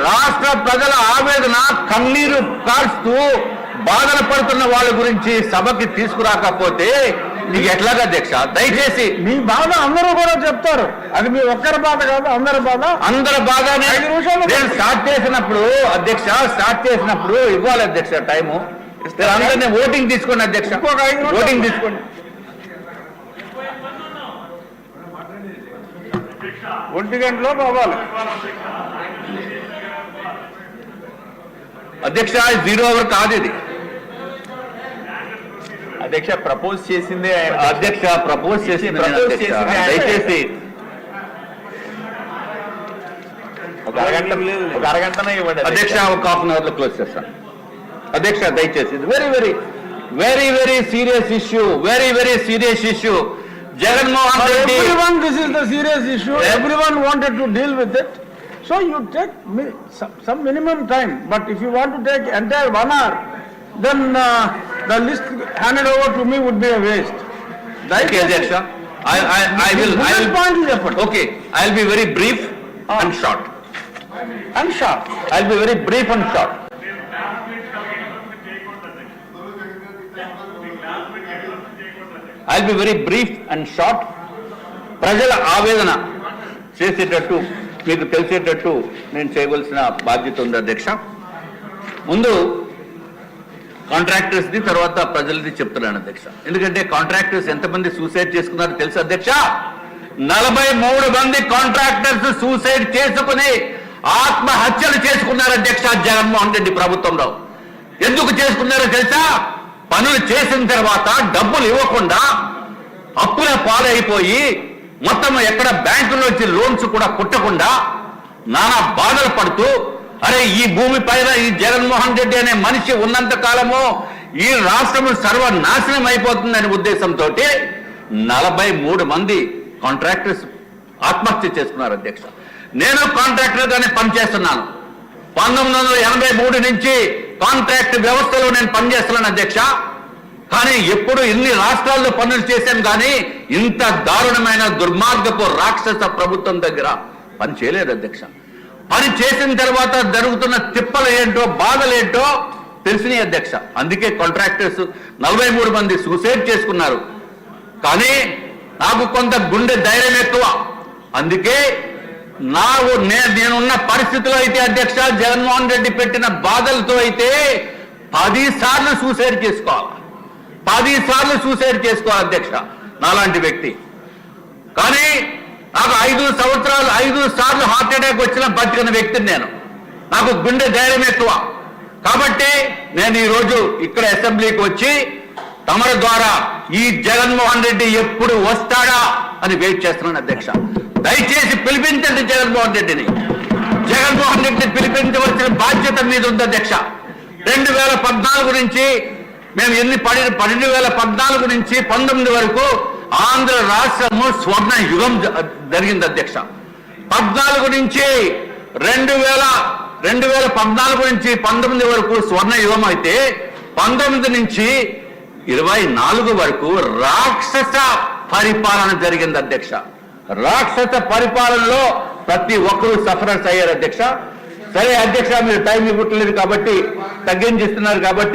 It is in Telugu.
రాష్ట్ర ప్రజల ఆవేదన కన్నీరు కార్చుతూ బాధలు పడుతున్న వాళ్ళ గురించి సభకి తీసుకురాకపోతే నీకు ఎట్లాగా అధ్యక్ష? దయచేసి మీ బాధ అందరూ కూడా చెప్తారు, అది మీ ఒక్కరి బాధ కాదు, అందరి బాధ. నేను స్టార్ట్ చేసినప్పుడు అధ్యక్ష ఇవ్వాలి అధ్యక్ష టైము. అందరినీ ఓటింగ్ తీసుకోండి అధ్యక్ష, ఓటింగ్ తీసుకోండి. 1 గంటలో అవ్వాలి అధ్యక్ష. 0 అవర్ కాదు ఇది అధ్యక్ష. ప్రపోజ్ చేసిందే అధ్యక్ష, ప్రపోజ్ చేసింది దయచేసి ఒక అరగంటనే ఇవ్వండి అధ్యక్ష. ఒక హాఫ్ అన్ అవర్ లో క్లోజ్ చేస్తాను అధ్యక్ష. దయచేసి very serious issue. Jaganmohan Reddy, this is the serious issue. Everyone wanted to deal with it. So you take some minimum time. But if you want to take entire 1 hour, then the list handed over to me would be a waste. Okay, Adhyaksha. I will okay. I'll be very brief and short. I'll be very brief and short. I'll be very brief and short. ప్రజల ఆవేదన చేసేటట్టు మీకు తెలిసేటట్టు నేను చేయవలసిన బాధ్యత ఉంది అధ్యక్ష. ముందు కాంట్రాక్టర్స్ది, తర్వాత ప్రజలది చెప్తున్నాను అధ్యక్ష. ఎందుకంటే కాంట్రాక్టర్స్ ఎంతమంది సూసైడ్ చేసుకున్నారో తెలుసు అధ్యక్ష. 43 మంది కాంట్రాక్టర్స్ సూసైడ్ చేసుకుని ఆత్మహత్యలు చేసుకున్నారు అధ్యక్ష జగన్మోహన్ రెడ్డి ప్రభుత్వంలో. ఎందుకు చేసుకున్నారో తెలుసా? పనులు చేసిన తర్వాత డబ్బులు ఇవ్వకుండా అప్పుల పాలైపోయి మొత్తం ఎక్కడ బ్యాంకులోంచి లోన్స్ కూడా పుట్టకుండా నానా బాధలు పడుతూ, అరే ఈ భూమి పైన ఈ జగన్మోహన్ రెడ్డి అనే మనిషి ఉన్నంత కాలము ఈ రాష్ట్రం సర్వనాశనం అయిపోతుందనే ఉద్దేశంతో 43 మంది కాంట్రాక్టర్స్ ఆత్మహత్య చేసుకున్నారు అధ్యక్ష. నేను కాంట్రాక్టర్ గానే పనిచేస్తున్నాను. 1983 నుంచి కాంట్రాక్ట్ వ్యవస్థలో నేను పనిచేస్తున్నాను అధ్యక్ష. కానీ ఎప్పుడు ఇన్ని రాష్ట్రాల్లో పనులు చేశాను కానీ ఇంత దారుణమైన దుర్మార్గపు రాక్షస ప్రభుత్వం దగ్గర పని చేయలేదు అధ్యక్ష. పని చేసిన తర్వాత జరుగుతున్న తిప్పలు ఏంటో బాధలు ఏంటో తెలిసినాయి అధ్యక్ష. అందుకే కాంట్రాక్టర్స్ 43 మంది సూసైడ్ చేసుకున్నారు. కానీ నాకు కొంత గుండె ధైర్యం ఎక్కువ. అందుకే నేనున్న పరిస్థితిలో అయితే అధ్యక్ష జగన్మోహన్ రెడ్డి పెట్టిన బాధలతో అయితే 10 సార్లు సూసైడ్ చేసుకోవాలి. 10 సార్లు సూసైడ్ చేసుకోవాలి అధ్యక్ష నాలాంటి వ్యక్తి. కానీ నాకు 5 సార్లు హార్ట్ అటాక్ వచ్చిన బతికిన వ్యక్తిని నేను. నాకు గుండె ధైర్యం ఎక్కువ. కాబట్టి నేను ఈరోజు ఇక్కడ అసెంబ్లీకి వచ్చి తమరి ద్వారా ఈ జగన్మోహన్ రెడ్డి ఎప్పుడు వస్తాడా అని వెయిట్ చేస్తున్నాను అధ్యక్ష. దయచేసి పిలిపించండి జగన్మోహన్ రెడ్డిని. జగన్మోహన్ రెడ్డిని పిలిపించవలసిన బాధ్యత మీద ఉంది అధ్యక్ష. 2014 నుంచి మేము 2014 నుంచి 19 వరకు ఆంధ్ర రాష్ట్రము స్వర్ణ యుగం జరిగింది అధ్యక్ష. 14 నుంచి 2014 నుంచి 19 వరకు స్వర్ణ యుగం అయితే 19 నుంచి 24 వరకు రాక్షస పరిపాలన జరిగింది అధ్యక్ష. రాక్షస పరిపాలనలో ప్రతి ఒక్కరూ సఫరర్స్ అయ్యారు అధ్యక్ష. సరే అధ్యక్ష, మీరు టైం ఇవ్వట్లేదు కాబట్టి తగ్గించిస్తున్నారు కాబట్టి